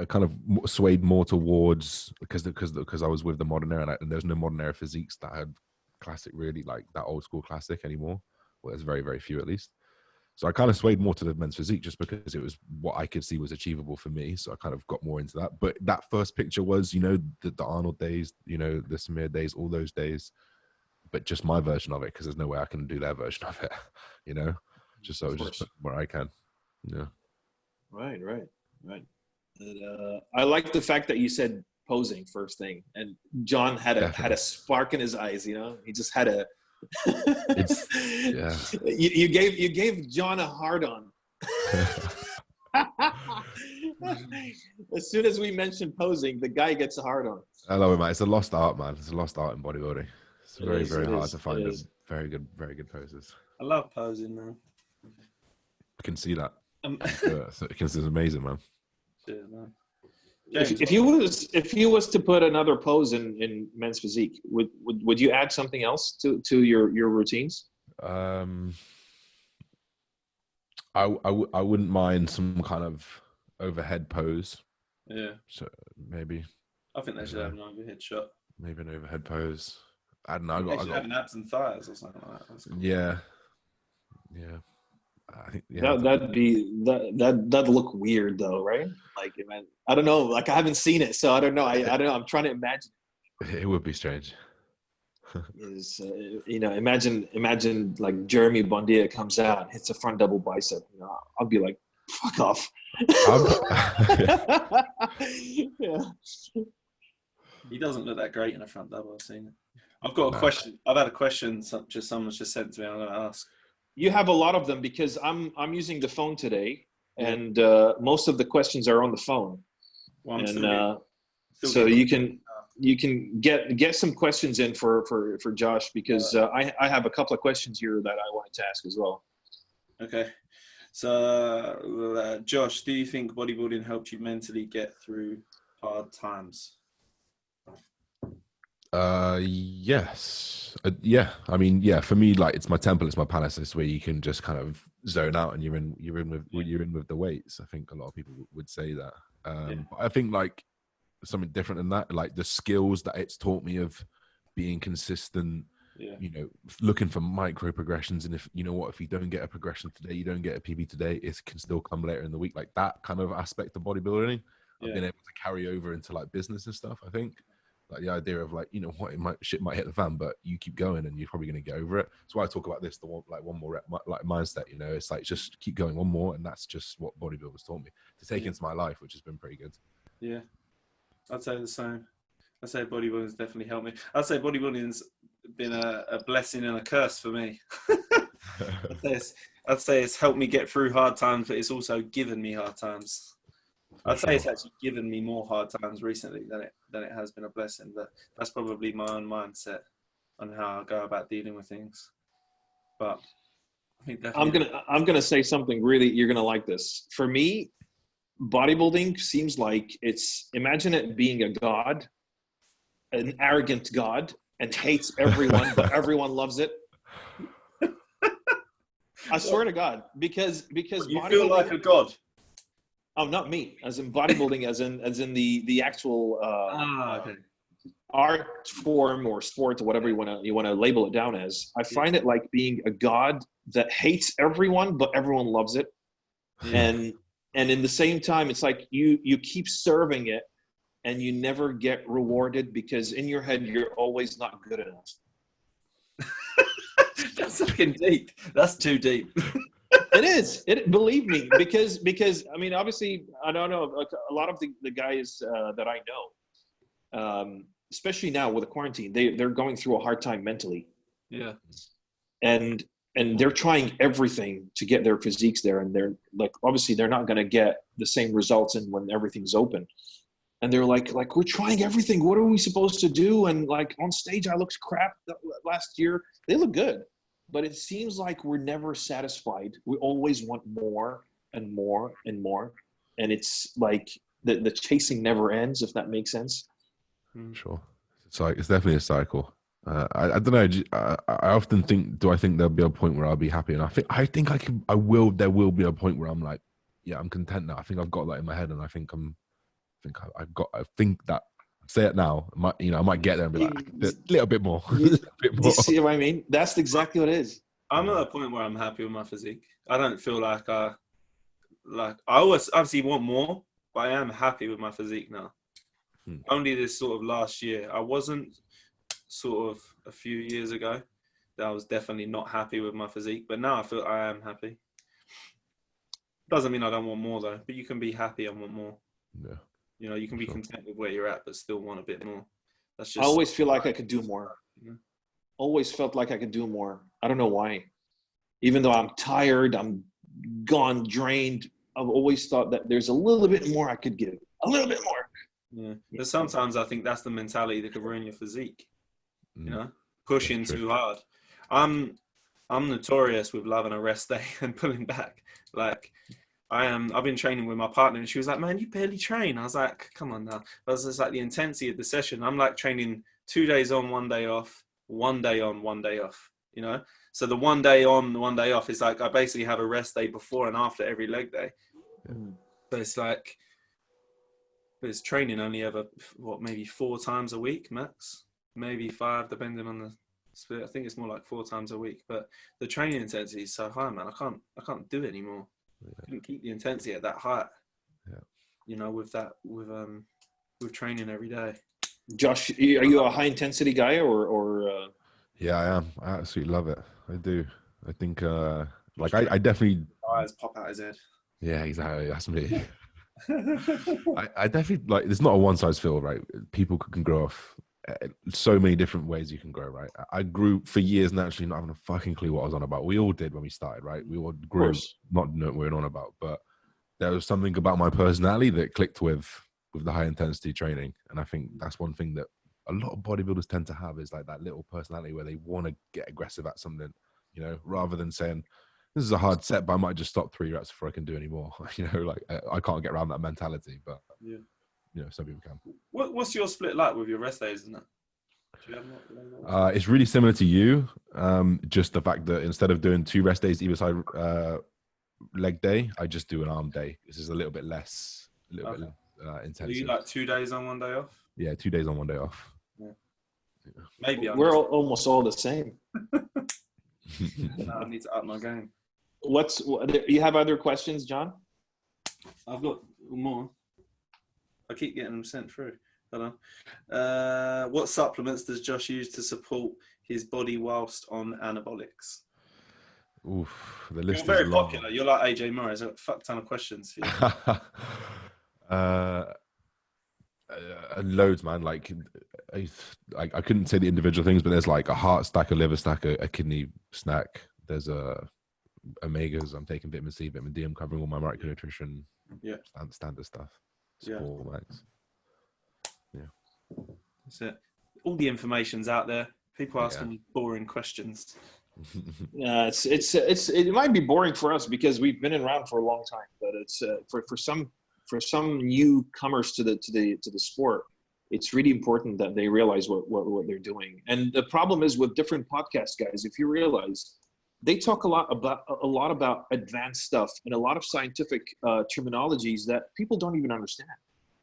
kind of swayed more towards because I was with the modern era, and there's no modern era physiques that had classic, really, like that old school classic anymore. Well, there's very, very few at least. So I kind of swayed more to the men's physique just because it was what I could see was achievable for me. So I kind of got more into that. But that first picture was, you know, the Arnold days, you know, the Samir days, all those days, but just my version of it, because there's no way I can do their version of it, you know, just so just where I can. Yeah. Right. And, I like the fact that you said posing first thing, and John had a spark in his eyes. You know, he just had a. Yeah. You gave John a hard on. As soon as we mention posing, the guy gets a hard on. I love it, man. It's a lost art, man. It's a lost art in bodybuilding. It's very, very hard to find very good poses. I love posing, man. I can see that. It's amazing, man. Yeah, man. If you was to put another pose in men's physique, would you add something else to your routines? I wouldn't mind some kind of overhead pose. Yeah. So maybe. I think they should have an overhead shot. Maybe an overhead pose. I don't know. They should have an abs and thighs or something like that. That's cool. Yeah. I think that'd look weird though, right? Like, man, I don't know. Like, I haven't seen it, so I don't know. I don't know. I'm trying to imagine. It would be strange. You know, imagine like Jeremy Bondia comes out and hits a front double bicep. You know, I'll be like, fuck off. Yeah. He doesn't look that great in a front double. I've seen it. I've got a question. I've had a question. Someone's just sent to me. I'm going to ask. You have a lot of them because I'm using the phone today, and most of the questions are on the phone. Well, so you can get some questions in for Josh, because I have a couple of questions here that I wanted to ask as well. Okay. So Josh, do you think bodybuilding helped you mentally get through hard times? Yes. Yeah. I mean, yeah, for me, like, it's my temple, it's my palace. It's where you can just kind of zone out and you're in with the weights. I think a lot of people would say that. But I think like something different than that, like the skills that it's taught me of being consistent, you know, looking for micro progressions. And if you don't get a progression today, you don't get a PB today, it can still come later in the week. Like that kind of aspect of bodybuilding, I've been able to carry over into like business and stuff, I think. Like the idea of like, you know what, shit might hit the fan, but you keep going and you're probably going to get over it. That's why I talk about this, one more rep, like mindset, you know, it's like just keep going one more. And that's just what bodybuilders taught me to take into my life, which has been pretty good. Yeah. I'd say the same. I'd say bodybuilding's definitely helped me. I'd say bodybuilding's been a blessing and a curse for me. I'd say it's helped me get through hard times, but it's also given me hard times. I'd say it's actually given me more hard times recently than it has been a blessing. But that's probably my own mindset on how I go about dealing with things. But I think definitely I'm gonna say something really, you're gonna like this. For me, bodybuilding seems like imagine it being a god, an arrogant god, and hates everyone, but everyone loves it. I swear to God, because you feel like a god. Oh, not me. As in bodybuilding, as in the actual art form or sport or whatever you want to label it down as. I find it like being a god that hates everyone, but everyone loves it. Yeah. And in the same time, it's like you keep serving it, and you never get rewarded because in your head you're always not good enough. That's fucking deep. That's too deep. It is. Believe me, because I mean, obviously, I don't know, like a lot of the guys that I know, especially now with the quarantine, they're going through a hard time mentally. Yeah. And they're trying everything to get their physiques there, and they're like, obviously, they're not going to get the same results when everything's open. And they're like we're trying everything. What are we supposed to do? And like on stage, I looked crap last year. They look good. But it seems like we're never satisfied. We always want more and more and more. And it's like the chasing never ends, if that makes sense. Sure. It's definitely a cycle. I don't know. I often think, do I think there'll be a point where I'll be happy? And I will. There will be a point where I'm like, yeah, I'm content now. I think I've got that in my head, and I think that. Say it now. I might get there and be like a little bit more. You see what I mean? That's exactly what it is. I'm at a point where I'm happy with my physique. I don't feel like I always obviously want more, but I am happy with my physique now. Only this sort of last year. I wasn't sort of a few years ago that I was definitely not happy with my physique, but now I feel I am happy. Doesn't mean I don't want more though, but you can be happy and want more. Yeah. You know, you can be content with where you're at, but still want a bit more. That's just. I always feel like I could do more. Always felt like I could do more. I don't know why. Even though I'm tired, I'm gone, drained. I've always thought that there's a little bit more I could give. A little bit more. Yeah. But sometimes I think that's the mentality that could ruin your physique. You know, pushing too hard. I'm notorious with loving a rest day and pulling back. Like. I've been training with my partner, and she was like, man, you barely train. I was like, come on now. But it's just like the intensity of the session. I'm like training 2 days on, 1 day off, 1 day on, 1 day off, you know? So the 1 day on, 1 day off is like, I basically have a rest day before and after every leg day. So it's like, but it's training only ever, maybe 4 times a week max, maybe 5, depending on the split. I think it's more like 4 times a week, but the training intensity is so high, man. I can't do it anymore. Couldn't keep the intensity at that height. Yeah. You know, with training every day. Josh, are you a high intensity guy or? Yeah, I am. I absolutely love it. I do. I think I definitely eyes pop out his head. Yeah, exactly. That's me. I definitely like. There's not a one size fit all, right? People can grow off so many different ways you can grow, right? I grew for years naturally, not having a fucking clue what I was on about. We all did when we started, right? We all grew not knowing what we were on about, but there was something about my personality that clicked with the high intensity training. And I think that's one thing that a lot of bodybuilders tend to have is like that little personality where they want to get aggressive at something, you know, rather than saying, this is a hard set, but I might just stop 3 reps before I can do any more. You know, like I can't get around that mentality, but yeah. You know, some people can. What's your split like with your rest days, isn't it? It's really similar to you. Just the fact that instead of doing 2 rest days either side leg day, I just do an arm day. This is a little bit less, intensive. So you like 2 days on, 1 day off? Yeah, 2 days on, 1 day off. Yeah. Maybe we're almost all the same. I need to up my game. You have other questions, John? I've got more. I keep getting them sent through. Don't know. What supplements does Josh use to support his body whilst on anabolics? Oof, the You're list is very long. popular. You're like AJ Morris. A fuck ton of questions for you. Loads, man. Like, I couldn't say the individual things, but there's like a heart stack, a liver stack, a kidney snack. There's omegas. I'm taking vitamin C, vitamin D. I'm covering all my micronutrition. Yeah. Standard stuff. Yeah. Support max. Yeah. That's it. All the information's out there. People asking Yeah. boring questions. It might be boring for us because we've been around for a long time, but it's for some newcomers to the sport, it's really important that they realize what they're doing. And the problem is with different podcast guys, if you realize, they talk a lot about advanced stuff and a lot of scientific terminologies that people don't even understand.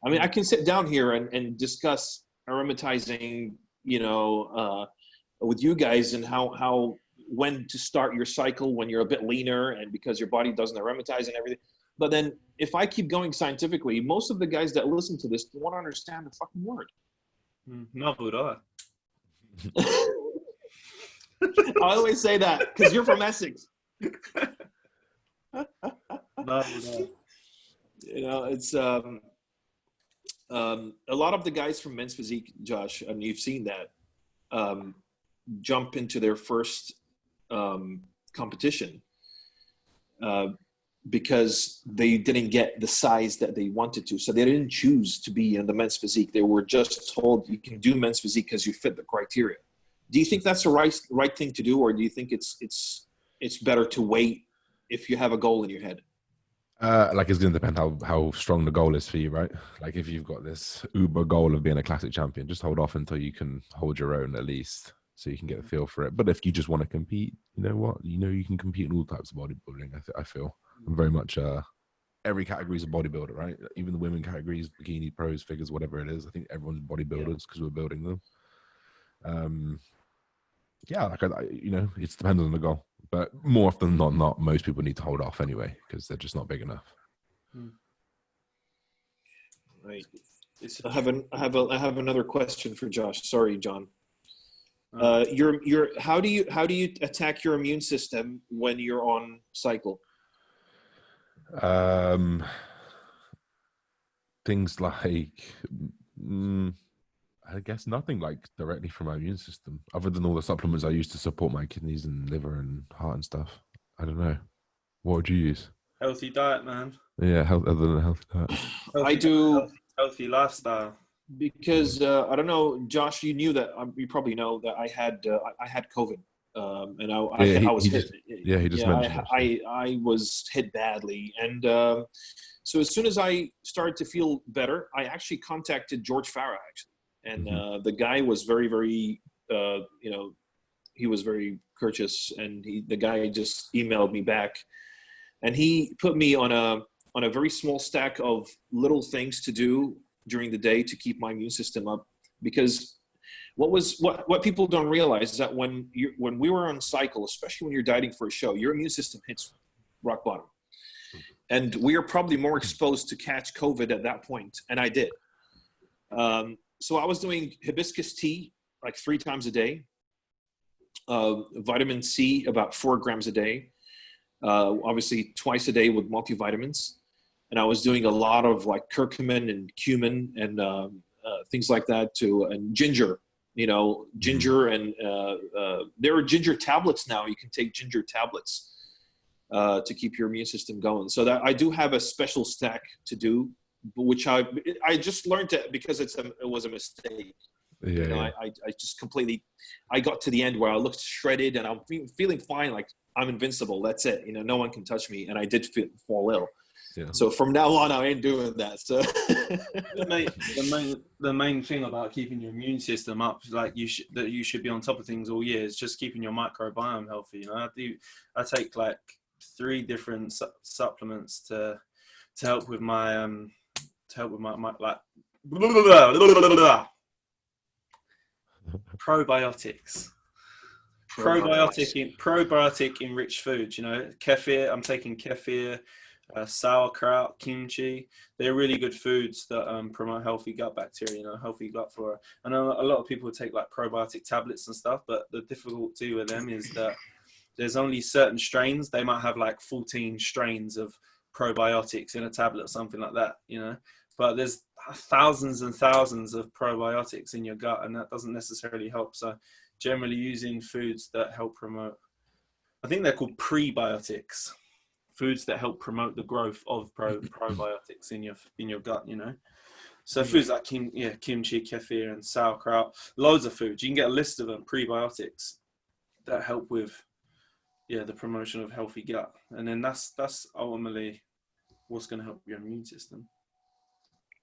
I mean, I can sit down here and discuss aromatizing, with you guys, and how when to start your cycle when you're a bit leaner and because your body doesn't aromatize and everything. But then if I keep going scientifically, most of the guys that listen to this won't understand the fucking word. Not would I. I always say that because you're from Essex. Not would I. It's a lot of the guys from Men's Physique, Josh, and you've seen that, jump into their first competition because they didn't get the size that they wanted to. So they didn't choose to be in the Men's Physique. They were just told you can do Men's Physique because you fit the criteria. Do you think that's the right thing to do, or do you think it's better to wait if you have a goal in your head? Like, it's going to depend how strong the goal is for you, right? Like, if you've got this uber goal of being a classic champion, just hold off until you can hold your own, at least, so you can get a feel for it. But if you just want to compete, you know what? You can compete in all types of bodybuilding. I feel I'm very much every category is a bodybuilder, right? Even the women categories, bikini, pros, figures, whatever it is. I think everyone's bodybuilders because we're building them. Like it depends on the goal. But more often than not, most people need to hold off anyway because they're just not big enough. Right. I have another question for Josh. Sorry, John. How do you attack your immune system when you're on cycle? Things like, I guess nothing like directly from my immune system, other than all the supplements I use to support my kidneys and liver and heart and stuff. I don't know. What would you use? Healthy diet, man. Yeah, other than a healthy diet. I do healthy lifestyle. Because I don't know, Josh. You knew that. You probably know that I had COVID, and I was hit. He just mentioned it. I was hit badly, and so as soon as I started to feel better, I actually contacted George Farah, actually. And the guy was very, very, he was very courteous, and the guy just emailed me back, and he put me on a very small stack of little things to do during the day to keep my immune system up. Because what people don't realize is that when we were on cycle, especially when you're dieting for a show, your immune system hits rock bottom, and we are probably more exposed to catch COVID at that point, and I did. So I was doing hibiscus tea like 3 times a day, vitamin C about 4 grams a day, obviously twice a day with multivitamins. And I was doing a lot of like curcumin and cumin and things like that too, and ginger, ginger. And there are ginger tablets now. You can take ginger tablets to keep your immune system going. So that I do have a special stack to do, which I just learned it because it was a mistake. I just completely, I got to the end where I looked shredded and I'm feeling fine, like I'm invincible. That's it. No one can touch me. And I did fall ill. Yeah. So from now on, I ain't doing that. So the main thing about keeping your immune system up, like you should be on top of things all year, is just keeping your microbiome healthy. I take like 3 different supplements to help with my like probiotics. Probiotic enriched foods. Kefir. I'm taking kefir. sauerkraut, kimchi. They're really good foods that promote healthy gut bacteria, healthy gut flora. I know a lot of people take like probiotic tablets and stuff, but the difficulty with them is that there's only certain strains. They might have like 14 strains of probiotics in a tablet or something like that, but there's thousands and thousands of probiotics in your gut, and that doesn't necessarily help. So generally using foods that help promote, I think they're called prebiotics, foods that help promote the growth of probiotics in your gut, So foods like kimchi, kefir, and sauerkraut, loads of foods. You can get a list of them, prebiotics that help with the promotion of healthy gut, and then that's ultimately what's going to help your immune system.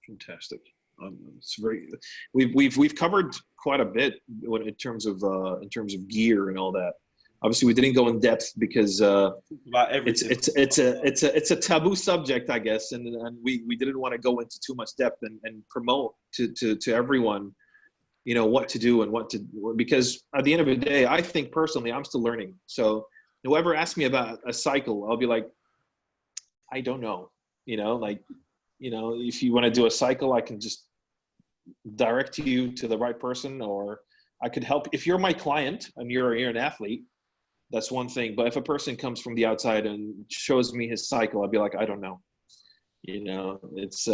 Fantastic. It's very. We've covered quite a bit in terms of gear and all that. Obviously, we didn't go in depth because it's a taboo subject, I guess, and we didn't want to go into too much depth and promote to everyone, what to do and because at the end of the day, I think personally, I'm still learning. So whoever asks me about a cycle, I'll be like, I don't know, if you want to do a cycle, I can just direct you to the right person, or I could help. If you're my client and you're an athlete, that's one thing. But if a person comes from the outside and shows me his cycle, I'd be like, I don't know. It's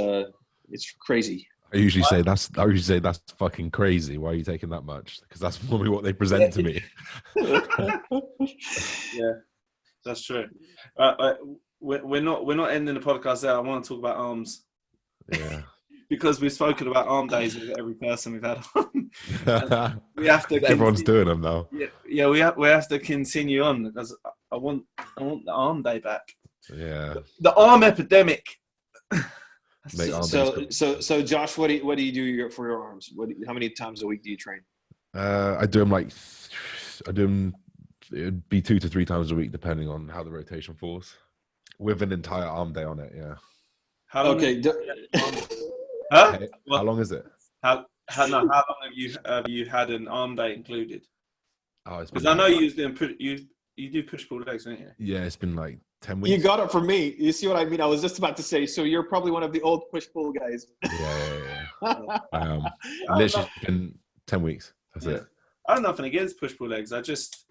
crazy. I usually say that's fucking crazy. Why are you taking that much? Because that's normally what they present to me. Yeah, that's true. We're not ending the podcast there. I want to talk about arms. Yeah. Because we've spoken about arm days with every person we've had on. We have to. Everyone's doing them now. Yeah. We have to continue on because I want the arm day back. Yeah. The arm epidemic. So Josh, what do you do for your arms? How many times a week do you train? I do them. It'd be 2 to 3 times a week, depending on how the rotation falls. With an entire arm day on it, yeah. How long is it? How long have you had an arm day included? Oh, it's because I know you do push pull legs, don't you? Yeah, it's been like 10 weeks. You got it from me. You see what I mean? I was just about to say. So you're probably one of the old push pull guys. Yeah. Literally been 10 weeks. That's it. I have nothing against push pull legs. I just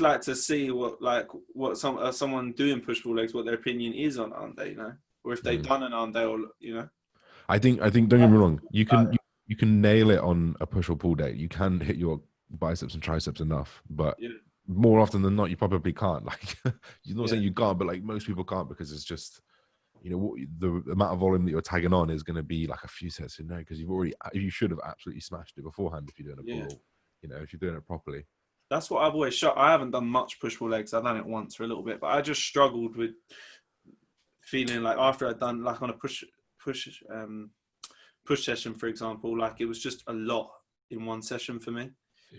like to see what someone doing push pull legs, what their opinion is on arm day, or if they've done an arm day, or I think don't get me wrong. You can nail it on a push or pull day. You can hit your biceps and triceps enough, but more often than not, you probably can't. Like, you're not saying you can't, but like most people can't, because it's just, the amount of volume that you're tagging on is going to be like a few sets in there, because you should have absolutely smashed it beforehand if you're doing a pull, if you're doing it properly. That's what I've always shot. I haven't done much push pull legs. I've done it once for a little bit, but I just struggled with feeling like after I'd done like on a push session, for example, like it was just a lot in one session for me,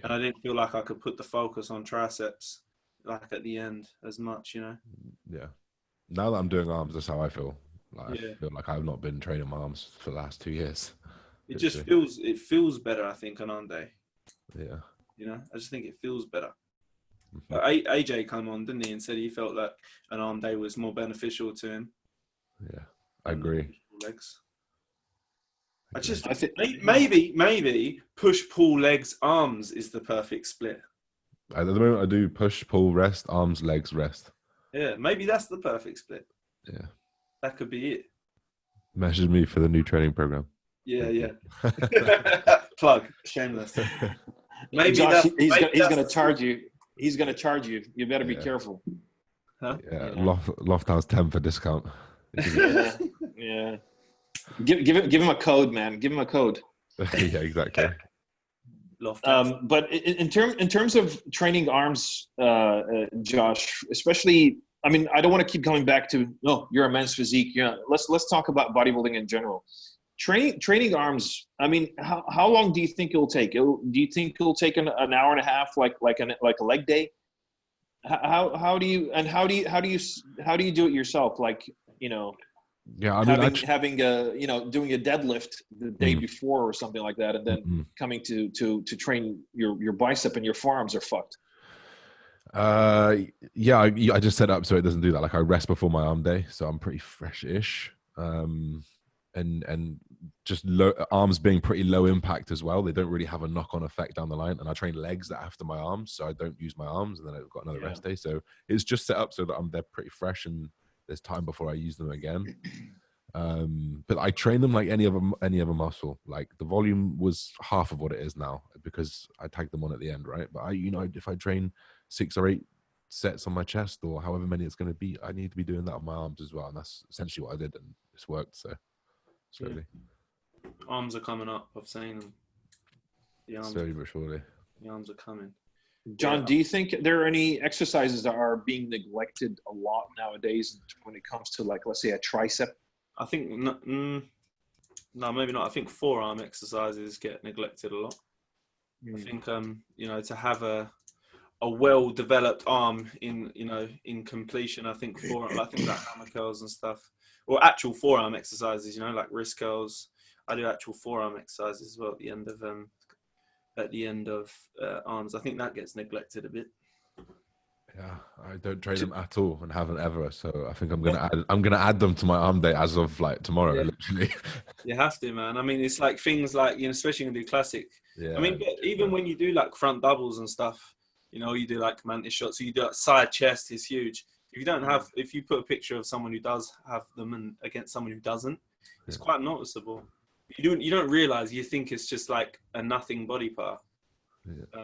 and I didn't feel like I could put the focus on triceps like at the end as much, Yeah. Now that I'm doing arms, that's how I feel. Like, I feel like I've not been training my arms for the last 2 years. It just feels better, I think, on arm day. Yeah. I just think it feels better. But AJ came on, didn't he, and said he felt like an arm day was more beneficial to him. Yeah, I agree. Legs. I think maybe push pull legs arms is the perfect split. At the moment, I do push pull rest, arms legs rest. Yeah, maybe that's the perfect split. Yeah, that could be it. Message me for the new training program. Yeah. Plug, shameless. Maybe Josh, he's going to charge you. He's going to charge you. You better be careful. Huh? Yeah, Lofthouse 10 for discount. Yeah. Give him a code, man. Give him a code. Yeah, exactly. But in terms of training arms, Josh, especially, I mean, I don't want to keep going back to you're a men's physique. Let's talk about bodybuilding in general. Training arms. I mean, how long do you think it'll take? Do you think it'll take an hour and a half, like a leg day? How do you do it yourself? Like, yeah, I mean, having doing a deadlift the day before or something like that, and then coming to train your bicep and your forearms are fucked. Yeah, I just set up so it doesn't do that. Like I rest before my arm day, so I'm pretty fresh-ish. And just arms being pretty low impact as well. They don't really have a knock-on effect down the line. And I train legs after my arms, so I don't use my arms, and then I've got another rest day. So it's just set up so that they're pretty fresh, and there's time before I use them again. But I train them like any other muscle. Like the volume was half of what it is now because I tagged them on at the end, right? But if I train 6 or 8 sets on my chest or however many it's going to be, I need to be doing that on my arms as well. And that's essentially what I did, and it's worked. So slowly, arms are coming up. I've seen them. The arms, slowly but surely. The arms are coming. John, do you think there are any exercises that are being neglected a lot nowadays when it comes to, like, let's say a tricep? I think no, maybe not. I think forearm exercises get neglected a lot. I think to have a well-developed arm in completion. I think like hammer curls and stuff, or actual forearm exercises. Like wrist curls. I do actual forearm exercises as well at the end of arms. I think that gets neglected a bit. Yeah, I don't train them at all and haven't ever. So I think I'm gonna add them to my arm day as of like tomorrow, literally. You have to, man. I mean, it's like things like especially when you do classic. Yeah. I mean, even when you do like front doubles and stuff, you do like mantis shots. So you do like side chest is huge. If you put a picture of someone who does have them and against someone who doesn't, it's quite noticeable. You don't realize. You think it's just like a nothing body part. Yeah.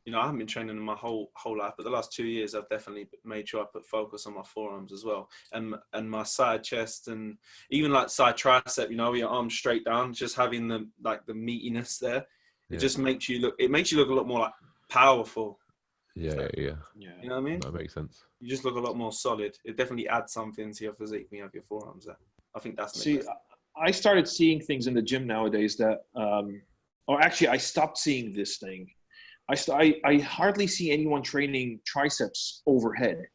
I haven't been training in my whole life, but the last 2 years I've definitely made sure I put focus on my forearms as well, and my side chest, and even like side tricep. Your arms straight down, just having the meatiness there. It just makes you look. It makes you look a lot more like powerful. Yeah. You know what I mean? That makes sense. You just look a lot more solid. It definitely adds something to your physique when you have your forearms there. I think that's. I started seeing things in the gym nowadays that, or actually, I stopped seeing this thing. I hardly see anyone training triceps overhead.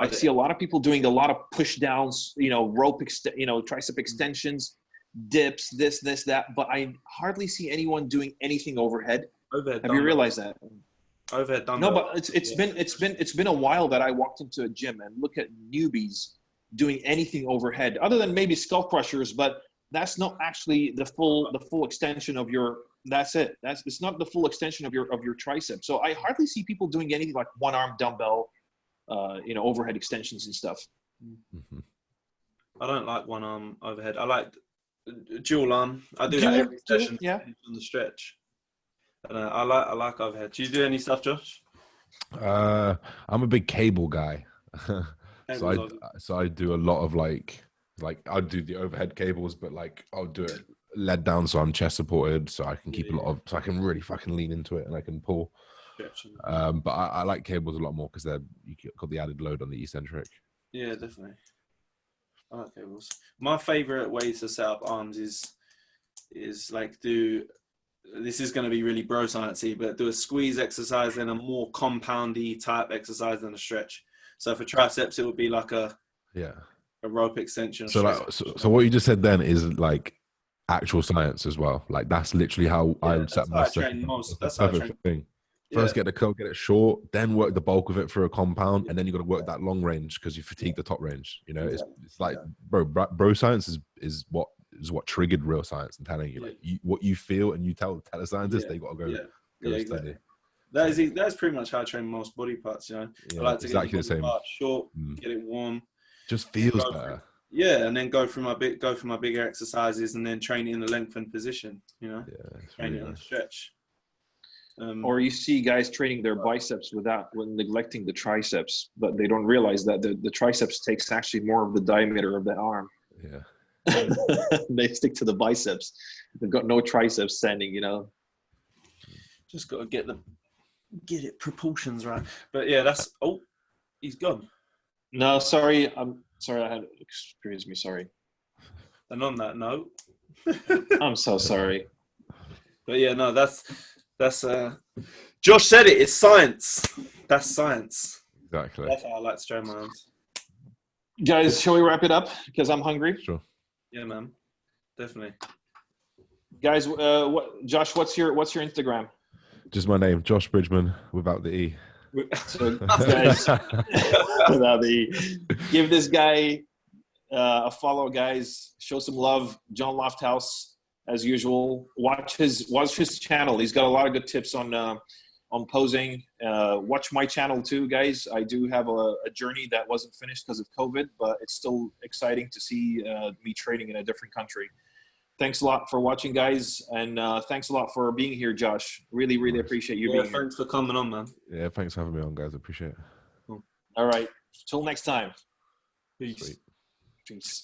I see a lot of people doing a lot of push downs, rope, tricep extensions, dips, this, that, but I hardly see anyone doing anything overhead. Have you realized that? Overhead dumbbell. No, but it's been a while that I walked into a gym and look at newbies doing anything overhead, other than maybe skull crushers, but that's not actually the full extension of your. That's it. It's not the full extension of your tricep. So I hardly see people doing anything like one arm dumbbell, overhead extensions and stuff. Mm-hmm. I don't like one arm overhead. I like dual arm. I do that every session on the stretch. And I like overhead. Do you do any stuff, Josh? I'm a big cable guy. So I do a lot of like I'll do the overhead cables, but like I'll do it led down so I'm chest supported, so I can keep so I can really fucking lean into it and I can pull. But I like cables a lot more because you got the added load on the eccentric. Yeah, definitely. I like cables. My favorite way to set up arms is like this is going to be really bro sciencey, but do a squeeze exercise and a more compoundy type exercise than a stretch. So for triceps, it would be like a rope extension. So what you just said then is like actual science as well. Like that's literally how I would set myself. That's the perfect thing. First get the curl, get it short, then work the bulk of it for a compound, and then you got to work that long range because you fatigue the top range. It's like bro science is what triggered real science. I'm telling you, like what you feel and you tell the scientist they got to go study. That's pretty much how I train most body parts. I like to get the same part short, get it warm. Just feels better. And then go for my bigger exercises, and then train it in the lengthened position. Train it on the stretch. Or you see guys training their biceps when neglecting the triceps, but they don't realize that the triceps takes actually more of the diameter of the arm. Yeah. They stick to the biceps. They've got no triceps standing. Just got to get it proportions right. But he's gone. No, sorry. I'm sorry. Excuse me. Sorry. And on that note, I'm so sorry. But that's Josh said it. It's science. That's science. Exactly. That's how I like to train my arms. Guys, shall we wrap it up? Because I'm hungry. Sure. Yeah, man. Definitely. Guys, Josh, what's your Instagram? Just my name, Josh Bridgman, without the E. So guys, give this guy a follow, guys. Show some love. John Lofthouse, as usual. Watch his channel. He's got a lot of good tips on posing. Watch my channel too, guys. I do have a journey that wasn't finished because of COVID, but it's still exciting to see me training in a different country. Thanks a lot for watching, guys, and thanks a lot for being here, Josh. Really, really appreciate you being here. Thanks for coming on, man. Yeah, thanks for having me on, guys. I appreciate it. All right. Till next time. Peace. Sweet. Peace.